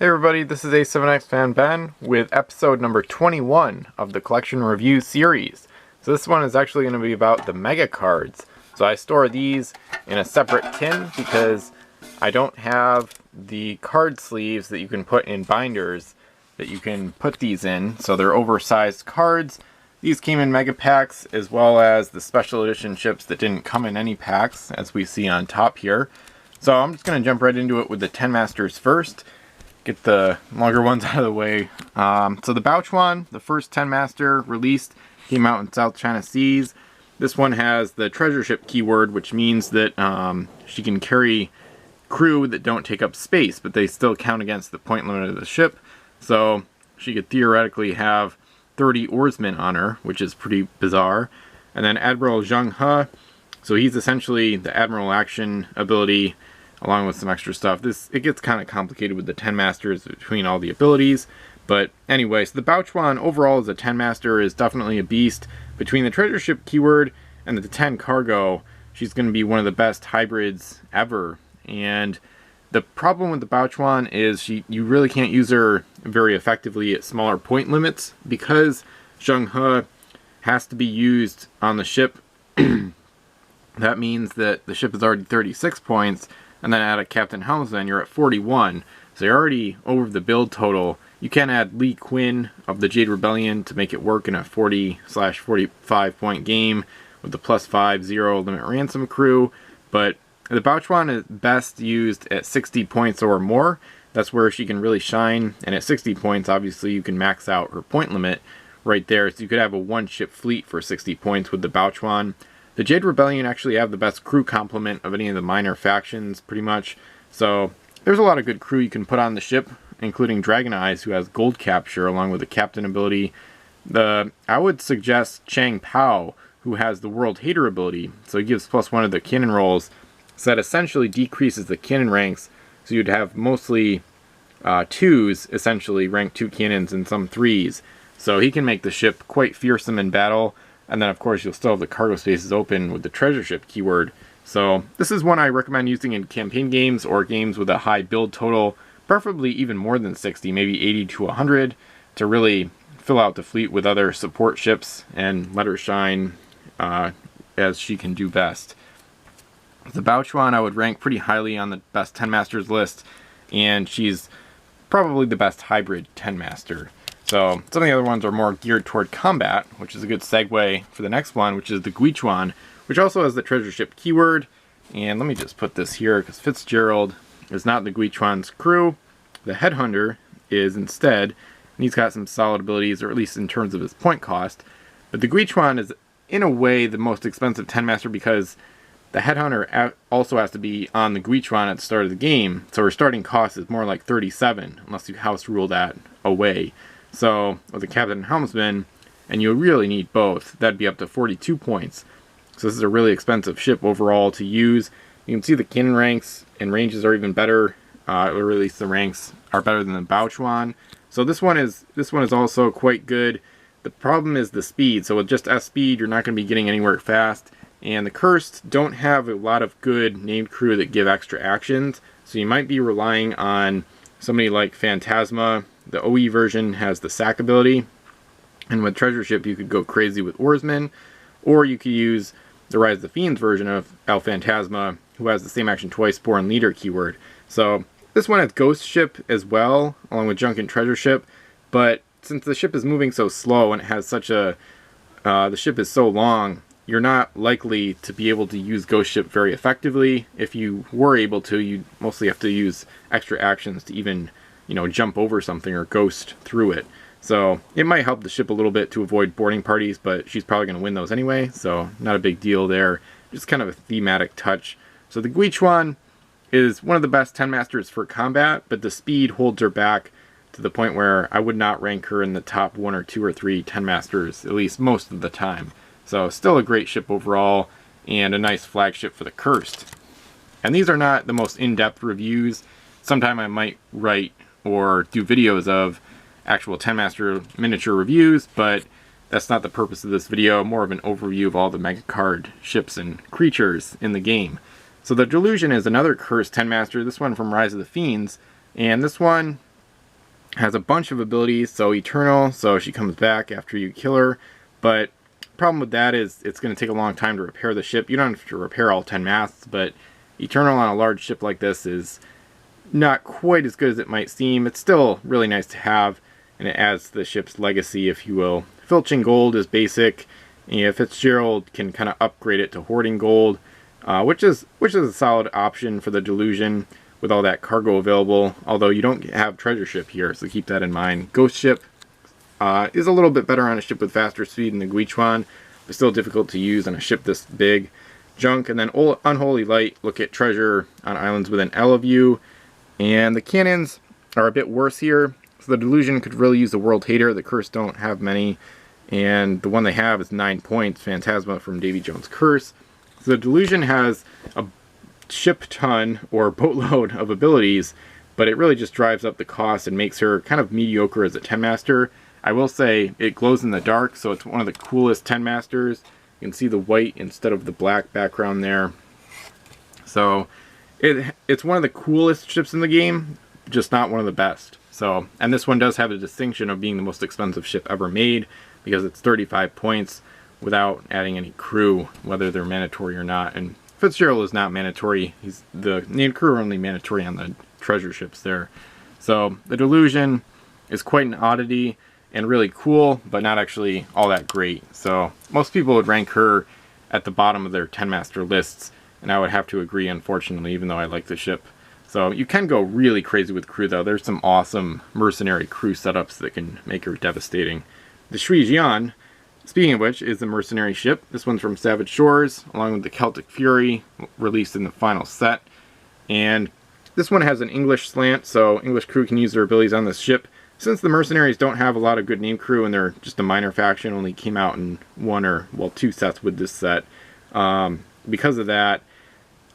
Hey everybody, this is A7X Fan Ben with episode number 21 of the collection review series. So this one is actually going to be about the Megacards. So I store these in a separate tin because I don't have the card sleeves that you can put in binders that you can put these in. So they're oversized cards. These came in mega packs as well as the special edition ships that didn't come in any packs, as we see on top here. So I'm just going to jump right into it with the 10 Masters first. Get the longer ones out of the way. So the Baochuan, the first 10 Master released, came out in South China Seas. This one has the treasure ship keyword, which means that she can carry crew that don't take up space, but they still count against the point limit of the ship. So she could theoretically have 30 oarsmen on her, which is pretty bizarre. And then Admiral Zheng He, so he's essentially the Admiral action ability, along with some extra stuff. It gets kind of complicated with the 10 Masters between all the abilities. But anyway, so the Baochuan overall as a 10 Master is definitely a beast. Between the treasure ship keyword and the 10 cargo, she's going to be one of the best hybrids ever. And the problem with the Baochuan is you really can't use her very effectively at smaller point limits because Zheng He has to be used on the ship. That means that the ship is already 36 points. And then add a Captain Helmsman, you're at 41. So you're already over the build total. You can add Lee Quinn of the Jade Rebellion to make it work in a 40/45 point game with the +5/0 limit ransom crew. But the Baochuan is best used at 60 points or more. That's where she can really shine. And at 60 points, obviously, you can max out her point limit right there. So you could have a one-ship fleet for 60 points with the Baochuan. The Jade Rebellion actually have the best crew complement of any of the minor factions, pretty much. So there's a lot of good crew you can put on the ship, including Dragon Eyes, who has gold capture along with the captain ability. I would suggest Chang Pao, who has the world hater ability. So he gives +1 of the cannon rolls. So that essentially decreases the cannon ranks. So you'd have mostly 2s, essentially, rank 2 cannons and some 3s. So he can make the ship quite fearsome in battle. And then, of course, you'll still have the cargo spaces open with the treasure ship keyword. So this is one I recommend using in campaign games or games with a high build total, preferably even more than 60, maybe 80 to 100, to really fill out the fleet with other support ships and let her shine as she can do best. The Baochuan I would rank pretty highly on the best 10 Masters list, and she's probably the best hybrid 10 Master. So some of the other ones are more geared toward combat, which is a good segue for the next one, which is the Gweichuan, which also has the treasure ship keyword. And let me just put this here, because Fitzgerald is not the Gweichuan's crew. The Headhunter is instead, and he's got some solid abilities, or at least in terms of his point cost. But the Gweichuan is, in a way, the most expensive 10 Master because the Headhunter also has to be on the Gweichuan at the start of the game. So her starting cost is more like 37, unless you house rule that away. So, with the Captain Helmsman, and you really need both, that'd be up to 42 points. So this is a really expensive ship overall to use. You can see the cannon ranks and ranges are even better, or at least the ranks are better than the Baochuan. So this one is also quite good. The problem is the speed. So with just S speed, you're not going to be getting anywhere fast. And the Cursed don't have a lot of good named crew that give extra actions. So you might be relying on somebody like Phantasma. The OE version has the sack ability, and with treasure ship you could go crazy with oarsmen, or you could use the Rise of the Fiends version of El Phantasma, who has the same action twice, Born Leader keyword. So this one has ghost ship as well, along with junk and treasure ship, but since the ship is moving so slow and it has such a the ship is so long, you're not likely to be able to use ghost ship very effectively. If you were able to, you'd mostly have to use extra actions to even jump over something or ghost through it. So it might help the ship a little bit to avoid boarding parties, but she's probably going to win those anyway, so not a big deal there. Just kind of a thematic touch. So the Gweichuan is one of the best 10 Masters for combat, but the speed holds her back to the point where I would not rank her in the top 1 or 2 or 3 10 Masters, at least most of the time. So still a great ship overall, and a nice flagship for the Cursed. And these are not the most in-depth reviews. Sometime I might write or do videos of actual 10 Master miniature reviews, but that's not the purpose of this video. More of an overview of all the Megacard ships and creatures in the game. So the Delusion is another Cursed 10 Master, this one from Rise of the Fiends, and this one Has a bunch of abilities, so Eternal, so she comes back after you kill her, but problem with that is it's going to take a long time to repair the ship. You don't have to repair all 10 masts, but Eternal on a large ship like this is not quite as good as it might seem. It's still really nice to have, and it adds to the ship's legacy, if you will. Filching Gold is basic, and Fitzgerald can kind of upgrade it to Hoarding Gold, which is a solid option for the Delusion with all that cargo available, although you don't have Treasure Ship here, so keep that in mind. Ghost Ship is a little bit better on a ship with faster speed than the Gweichuan, but still difficult to use on a ship this big. Junk, and then Unholy Light, look at treasure on islands with an L of you. And the cannons are a bit worse here, so the Delusion could really use the World Hater. The Curse don't have many, and the one they have is 9 points, Phantasma from Davy Jones' Curse. So the Delusion has a ship ton or boatload of abilities, but it really just drives up the cost and makes her kind of mediocre as a 10 master. I will say it glows in the dark, so it's one of the coolest 10 masters. You can see the white instead of the black background there. So it's one of the coolest ships in the game, just not one of the best. So, and this one does have the distinction of being the most expensive ship ever made, because it's 35 points without adding any crew, whether they're mandatory or not. And Fitzgerald is not mandatory. The named crew are only mandatory on the treasure ships there. So the Delusion is quite an oddity and really cool, but not actually all that great. So most people would rank her at the bottom of their 10 master lists, and I would have to agree, unfortunately, even though I like the ship. So you can go really crazy with crew, though. There's some awesome mercenary crew setups that can make her devastating. The Gweichuan, speaking of which, is the mercenary ship. This one's from Savage Shores, along with the Celtic Fury, released in the final set. And this one has an English slant, so English crew can use their abilities on this ship. Since the mercenaries don't have a lot of good name crew and they're just a minor faction, only came out in one or, well, 2 sets with this set. Because of that,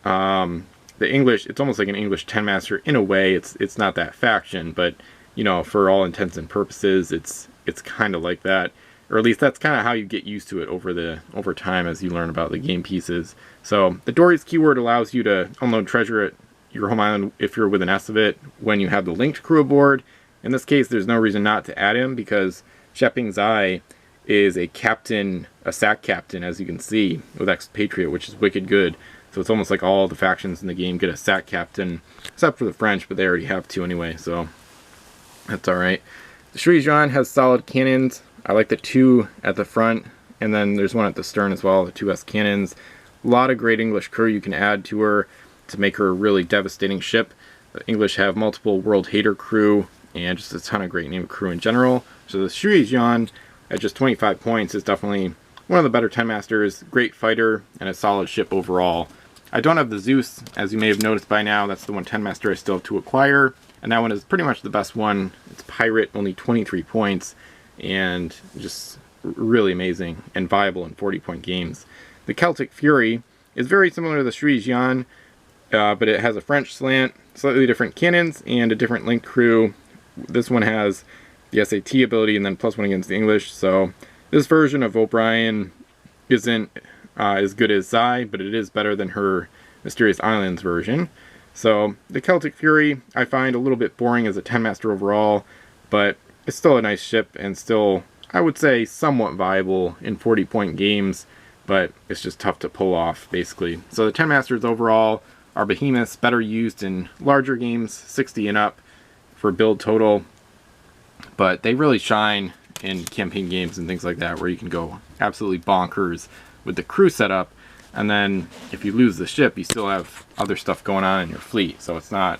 the English, it's almost like an English 10 master in a way. It's not that faction, but you know, for all intents and purposes, it's kind of like that. Or at least that's kind of how you get used to it over time as you learn about the game pieces. So the Dory's keyword allows you to unload treasure at your home island if you're with an S of it when you have the linked crew aboard. In this case, there's no reason not to add him because Shepping Zai is a captain, a sack captain, as you can see, with Expatriate, which is wicked good. So it's almost like all the factions in the game get a sack captain, except for the French, but they already have 2 anyway, so that's alright. The Gweichuan has solid cannons. I like the 2 at the front, and then there's one at the stern as well, the 2S cannons. A lot of great English crew you can add to her to make her a really devastating ship. The English have multiple World Hater crew, and just a ton of great name crew in general. So the Gweichuan at just 25 points is definitely one of the better 10 masters, great fighter, and a solid ship overall. I don't have the Zeus, as you may have noticed by now. That's the one 10 master I still have to acquire, and that one is pretty much the best one. It's Pirate, only 23 points, and just really amazing and viable in 40-point games. The Celtic Fury is very similar to the Gweichuan, but it has a French slant, slightly different cannons, and a different linked crew. This one has the SAT ability and then +1 against the English, so this version of O'Brien isn't as good as Zai, but it is better than her Mysterious Islands version. So the Celtic Fury I find a little bit boring as a 10 master overall, but it's still a nice ship and still, I would say, somewhat viable in 40-point games, but it's just tough to pull off, basically. So the 10 masters overall are behemoths, better used in larger games, 60 and up for build total, but they really shine in campaign games and things like that where you can go absolutely bonkers with the crew setup, and then if you lose the ship you still have other stuff going on in your fleet, so it's not,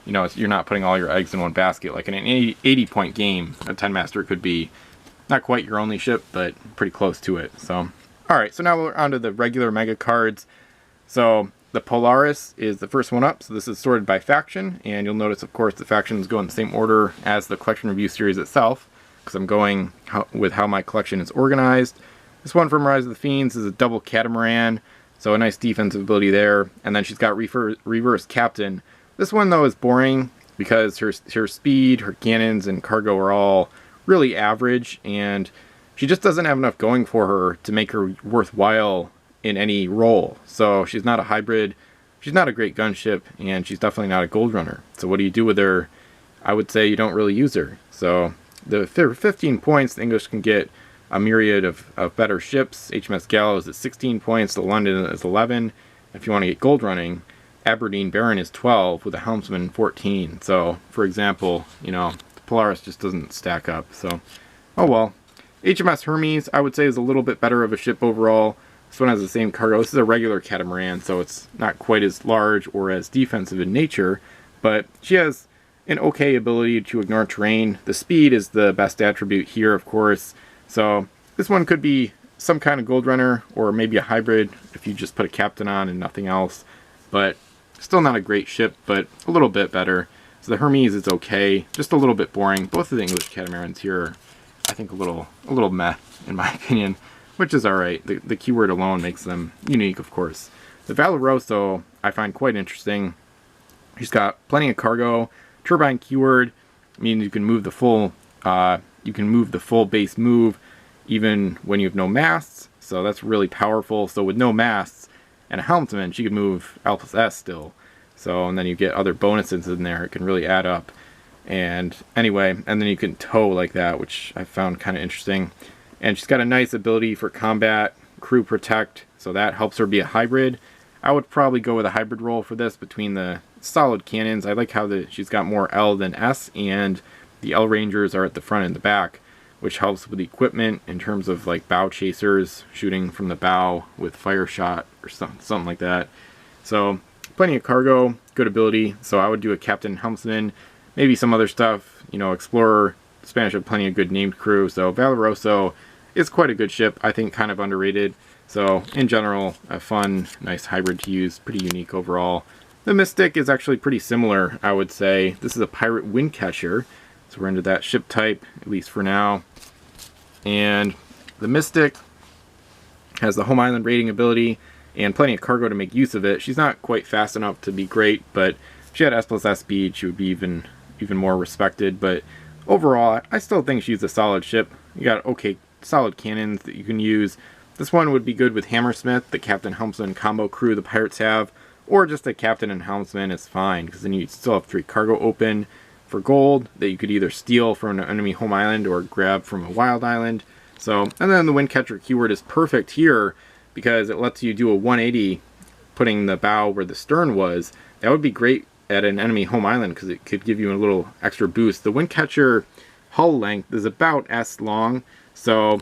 you know, you're not putting all your eggs in one basket. Like in an 80-point game, a 10 master could be not quite your only ship, but pretty close to it. So alright, so now we're on to the regular mega cards. So the Polaris is the first one up, so this is sorted by faction, and you'll notice, of course, the factions go in the same order as the collection review series itself, because I'm going with how my collection is organized. This one from Rise of the Fiends is a double catamaran, so a nice defensive ability there, and then she's got reverse captain. This one, though, is boring because her speed, her cannons, and cargo are all really average, and she just doesn't have enough going for her to make her worthwhile in any role. So she's not a hybrid, she's not a great gunship, and she's definitely not a gold runner. So what do you do with her I would say you don't really use her. So for 15 points, the English can get a myriad of better ships. HMS Gallows is 16 points, the London is 11. If you want to get gold running, Aberdeen Baron is 12 with a helmsman 14. So, for example, you know, the Polaris just doesn't stack up. So, oh well. HMS Hermes, I would say, is a little bit better of a ship overall. This one has the same cargo. This is a regular catamaran, so it's not quite as large or as defensive in nature, but she has an okay ability to ignore terrain. The speed is the best attribute here, of course. So this one could be some kind of gold runner, or maybe a hybrid if you just put a captain on and nothing else. But still not a great ship, but a little bit better. So the Hermes is okay, just a little bit boring. Both of the English catamarans here are, I think, a little meh, in my opinion, which is alright. The keyword alone makes them unique, of course. The Fallarow, I find quite interesting. She's got plenty of cargo. Turbine keyword means you can move the full base move even when you have no masts, so that's really powerful. So with no masts and a helmsman, she could move L+S still. So, and then you get other bonuses in there. It can really add up. And anyway, and then you can tow like that, which I found kind of interesting. And she's got a nice ability for combat, crew protect, so that helps her be a hybrid. I would probably go with a hybrid role for this between the solid cannons. I like how she's got more L than S, and the L Rangers are at the front and the back, which helps with the equipment in terms of like bow chasers, shooting from the bow with fire shot or something like that. So plenty of cargo, good ability. So I would do a captain helmsman, maybe some other stuff, you know, explorer. The Spanish have plenty of good named crew. So Fallarow is quite a good ship. I think kind of underrated. So in general, a fun, nice hybrid to use, pretty unique overall. The Mystic is actually pretty similar, I would say. This is a pirate wind catcher, so we're into that ship type, at least for now. And the Mystic has the home island raiding ability and plenty of cargo to make use of it. She's not quite fast enough to be great, but if she had S+S speed, she would be even more respected. But overall, I still think she's a solid ship. You got okay, solid cannons that you can use. This one would be good with Hammersmith, the captain helmsman combo crew the pirates have, or just a captain and helmsman is fine, because then you still have 3 cargo open for gold that you could either steal from an enemy home island or grab from a wild island. So, and then the Windcatcher keyword is perfect here because it lets you do a 180, putting the bow where the stern was. That would be great at an enemy home island because it could give you a little extra boost. The Windcatcher hull length is about S long, so,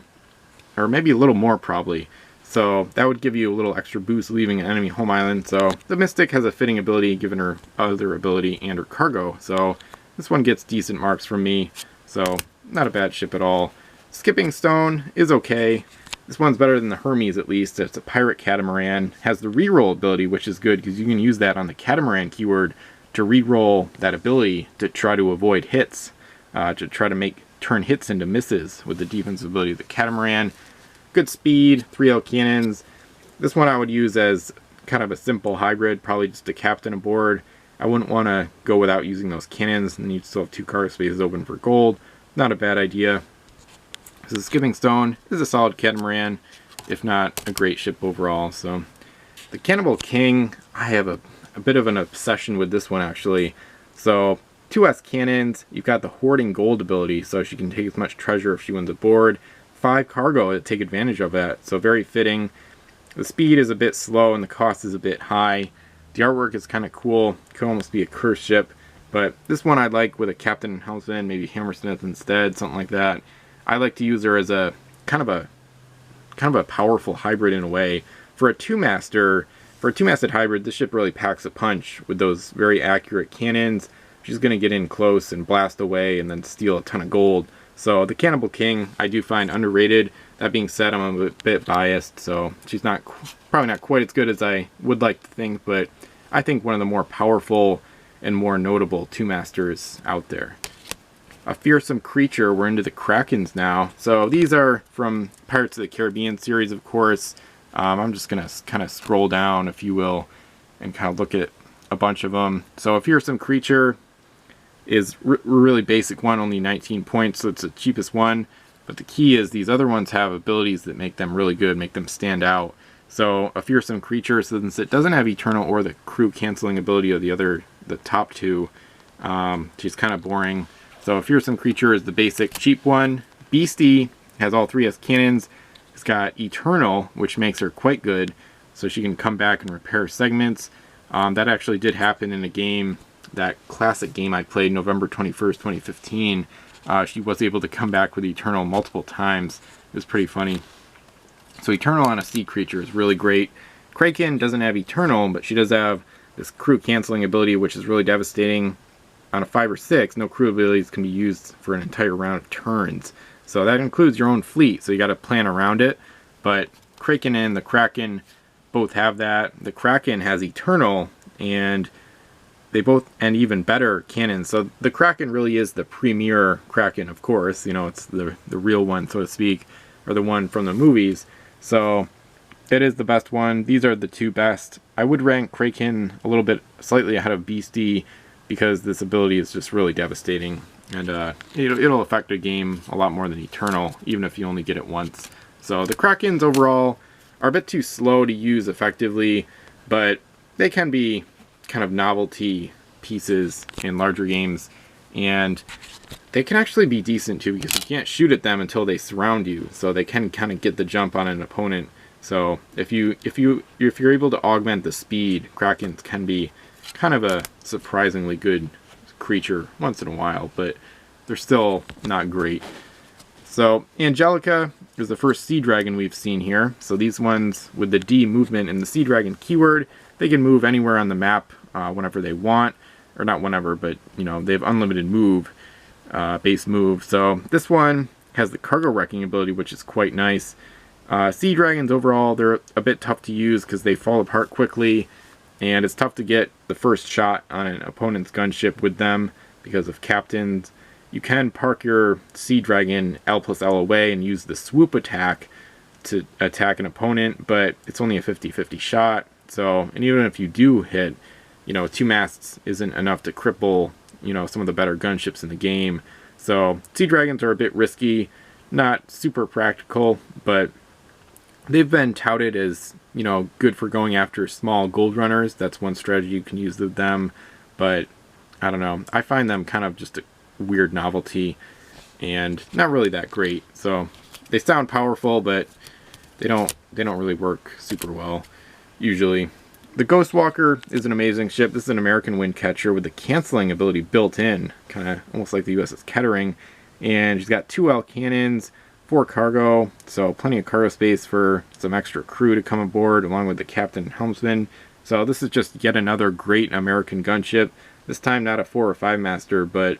or maybe a little more probably. So that would give you a little extra boost leaving an enemy home island. So the Mystic has a fitting ability given her other ability and her cargo. So this one gets decent marks from me. So not a bad ship at all. Skipping Stone is okay. This one's better than the Hermes at least. It's a pirate catamaran. Has the reroll ability, which is good because you can use that on the catamaran keyword to reroll that ability to try to avoid hits. To try to turn hits into misses with the defensive ability of the catamaran. Good speed, 3L cannons. This one I would use as kind of a simple hybrid, probably just a captain aboard. I wouldn't want to go without using those cannons, and you'd still have 2 cargo spaces open for gold. Not a bad idea. So the Skipping Stone is a solid catamaran, if not a great ship overall. So the Cannibal King, I have a bit of an obsession with this one actually. So 2S cannons, you've got the hoarding gold ability, so she can take as much treasure if she wins aboard. 5 cargo to take advantage of that, so very fitting. The speed is a bit slow and the cost is a bit high. The artwork is kind of cool, could almost be a cursed ship, but this one I'd like with a captain and helmsman, maybe Hammersmith instead, something like that. I like to use her as a kind of a powerful hybrid in a way. For a two-masted hybrid, this ship really packs a punch with those very accurate cannons. She's going to get in close and blast away and then steal a ton of gold. So the Cannibal King I do find underrated. That being said, I'm a bit biased, so she's probably not quite as good as I would like to think, but I think one of the more powerful and more notable two-masters out there. A fearsome creature, we're into the Krakens now. So these are from Pirates of the Caribbean series, of course. I'm just going to kind of scroll down, if you will, and kind of look at a bunch of them. So a fearsome creature is really basic one, only 19 points, so it's the cheapest one. But the key is these other ones have abilities that make them really good, make them stand out. So a fearsome creature, since it doesn't have eternal or the crew canceling ability of the top two, She's kind of boring. So Fearsome Creature is the basic cheap one. Beastie has all 3 as cannons. It's got Eternal, which makes her quite good, so she can come back and repair segments. That actually did happen in a game, that classic game I played November 21st, 2015. She was able to come back with Eternal multiple times. It was pretty funny. So Eternal on a sea creature is really great. Kraken doesn't have Eternal, but she does have this crew canceling ability, which is really devastating. On a 5 or 6, no crew abilities can be used for an entire round of turns. So that includes your own fleet, so you got to plan around it. But Kraken and the Kraken both have that. The Kraken has Eternal, and they both, and even better, cannons. So the Kraken really is the premier Kraken, of course. You know, it's the real one, so to speak, or the one from the movies. So it is the best one. These are the 2 best. I would rank Kraken a little bit slightly ahead of Beastie, because this ability is just really devastating, and it'll affect a game a lot more than Eternal, even if you only get it once. So the Krakens overall are a bit too slow to use effectively, but they can be kind of novelty pieces in larger games, and they can actually be decent too, because you can't shoot at them until they surround you, so they can kind of get the jump on an opponent. So if you're able to augment the speed, Krakens can be kind of a surprisingly good creature once in a while, but they're still not great. So Angelica is the first sea dragon we've seen here. So these ones with the D movement and the sea dragon keyword, they can move anywhere on the map whenever they want, or not whenever, but you know, they have unlimited move, base move. So this one has the cargo wrecking ability, which is quite nice. Sea dragons overall, they're a bit tough to use because they fall apart quickly, and it's tough to get the first shot on an opponent's gunship with them because of captains. You can park your Sea Dragon L+L away and use the swoop attack to attack an opponent, but it's only a 50-50 shot. So, and even if you do hit, you know, 2 masts isn't enough to cripple, you know, some of the better gunships in the game. So Sea Dragons are a bit risky, not super practical, but they've been touted as, you know, good for going after small gold runners. That's one strategy you can use with them, but I don't know. I find them kind of just a weird novelty and not really that great. So they sound powerful, but they don't really work super well usually. The Ghostwalker is an amazing ship. This is an American wind catcher with the canceling ability built in, kind of almost like the USS Kettering, and she's got 2 L cannons, 4 cargo, so plenty of cargo space for some extra crew to come aboard along with the captain and helmsman. So this is just yet another great American gunship. This time not a 4 or 5 master, but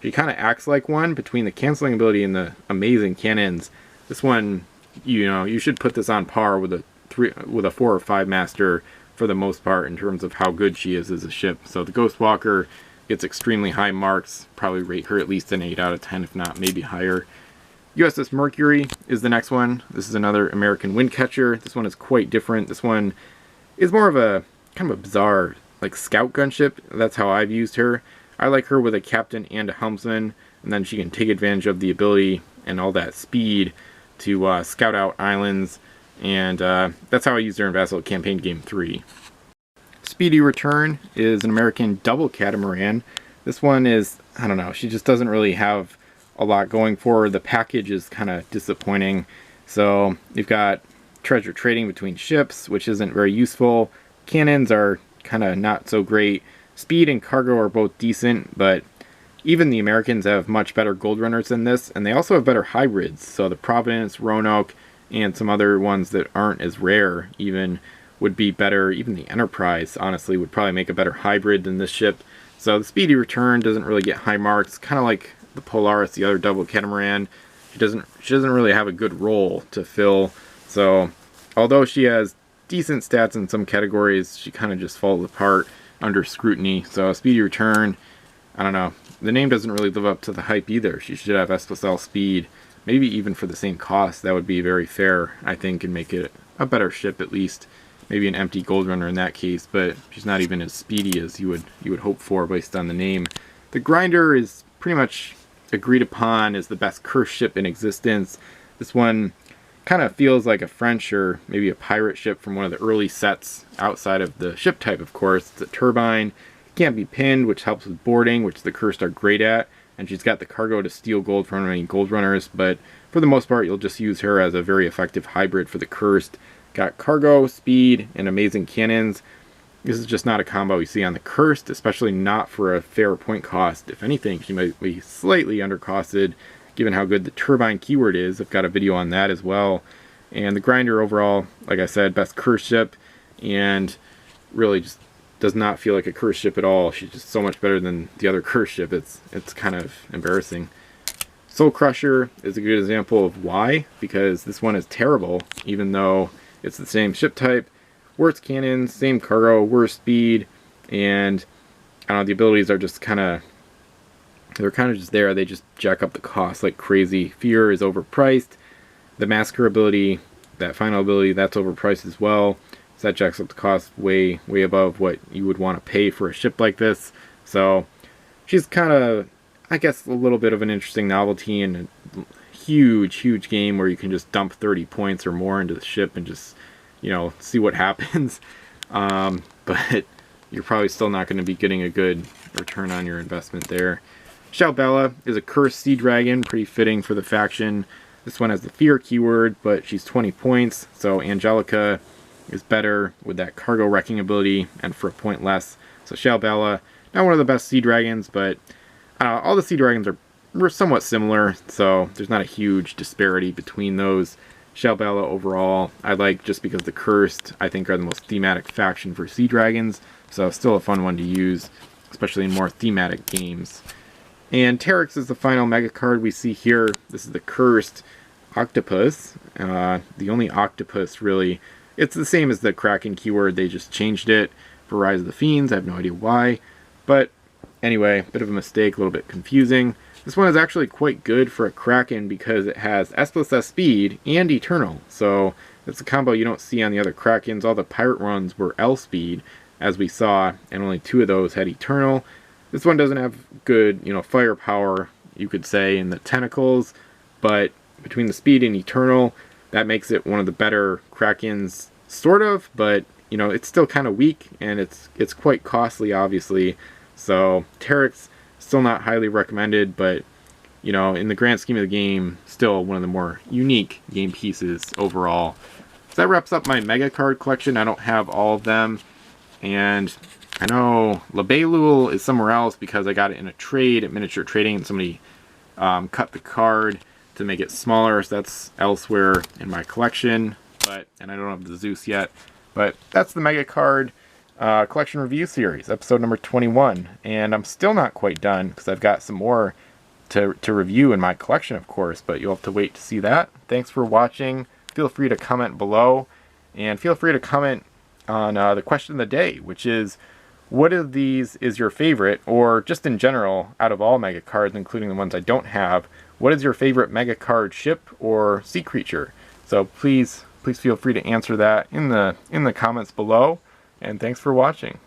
she kind of acts like one between the canceling ability and the amazing cannons. This one, you know, you should put this on par with a 4 or 5 master for the most part in terms of how good she is as a ship. So the Ghostwalker gets extremely high marks, probably rate her at least an 8 out of 10, if not maybe higher. USS Mercury is the next one. This is another American wind catcher. This one is quite different. This one is more of a kind of a bizarre like scout gunship. That's how I've used her. I like her with a captain and a helmsman, and then she can take advantage of the ability and all that speed to scout out islands, and that's how I used her in Vassal Campaign Game 3. Speedy Return is an American double catamaran. This one is, I don't know, she just doesn't really have a lot going for her. The package is kind of disappointing. So you've got treasure trading between ships, which isn't very useful. Cannons are kind of not so great. Speed and cargo are both decent, but even the Americans have much better gold runners than this, and they also have better hybrids. So the Providence, Roanoke, and some other ones that aren't as rare even would be better. Even the Enterprise, honestly, would probably make a better hybrid than this ship. So the Speedy Return doesn't really get high marks, kind of like the Polaris, the other double catamaran. She doesn't really have a good role to fill. So although she has decent stats in some categories, she kind of just falls apart under scrutiny. So Speedy Return, I don't know. The name doesn't really live up to the hype either. She should have S+L speed. Maybe even for the same cost, that would be very fair, I think, and make it a better ship at least. Maybe an empty gold runner in that case, but she's not even as speedy as you would hope for based on the name. The Grinder is pretty much agreed upon as the best curse ship in existence. This one kind of feels like a French or maybe a pirate ship from one of the early sets outside of the ship type, of course. It's a turbine, Can't be pinned, which helps with boarding, which the cursed are great at. And she's got the cargo to steal gold from any gold runners, but for the most part, you'll just use her as a very effective hybrid for the cursed. Got cargo, speed, and amazing cannons. This is just not a combo you see on the cursed, especially not for a fair point cost. If anything, she might be slightly undercosted, given how good the turbine keyword is. I've got a video on that as well. And the grinder overall, like I said, best curse ship, and really just does not feel like a curse ship at all. She's just so much better than the other curse ship. It's kind of embarrassing. Soulcrusher is a good example of why, because this one is terrible, even though it's the same ship type, worse cannons, same cargo, worse speed, and I don't know, the abilities are just they're kind of just there. They just jack up the cost like crazy. Fear is overpriced. The Massacre ability, that final ability, that's overpriced as well. So that jacks up the cost way above what you would want to pay for a ship like this. So she's kind of, I guess, a little bit of an interesting novelty in a huge game where you can just dump 30 points or more into the ship and just, you know, see what happens. But you're probably still not going to be getting a good return on your investment there. Shalbella is a cursed sea dragon, pretty fitting for the faction. This one has the fear keyword, but she's 20 points, so Angelica is better with that cargo wrecking ability and for a point less. So Shalbella, not one of the best sea dragons, but all the sea dragons are somewhat similar, so there's not a huge disparity between those. Shalbella overall, I like just because the cursed, I think, are the most thematic faction for sea dragons, so still a fun one to use, especially in more thematic games. And Terex is the final mega card we see here. This is the cursed octopus. The only octopus really. It's the same as the kraken keyword. They just changed it for Rise of the Fiends. I have no idea why. But anyway, bit of a mistake, a little bit confusing. This one is actually quite good for a kraken because it has S+S speed and eternal. So it's a combo you don't see on the other krakens. All the pirate runs were L speed, as we saw, and only 2 of those had eternal. This one doesn't have good, you know, firepower, you could say, in the tentacles, but between the speed and eternal, that makes it one of the better krakens, sort of, but, you know, it's still kind of weak, and it's quite costly, obviously. So Terex, still not highly recommended, but, you know, in the grand scheme of the game, still one of the more unique game pieces overall. So that wraps up my mega card collection. I don't have all of them, and I know Labelul is somewhere else because I got it in a trade at Miniature Trading, and somebody cut the card to make it smaller, so that's elsewhere in my collection. And I don't have the Zeus yet, but that's the Mega Card Collection Review Series, episode number 21, and I'm still not quite done because I've got some more to review in my collection, of course, but you'll have to wait to see that. Thanks for watching. Feel free to comment below, and feel free to comment on the question of the day, which is, what of these is your favorite, or just in general, out of all mega cards, including the ones I don't have, what is your favorite mega card ship or sea creature? So please feel free to answer that in the comments below, and thanks for watching.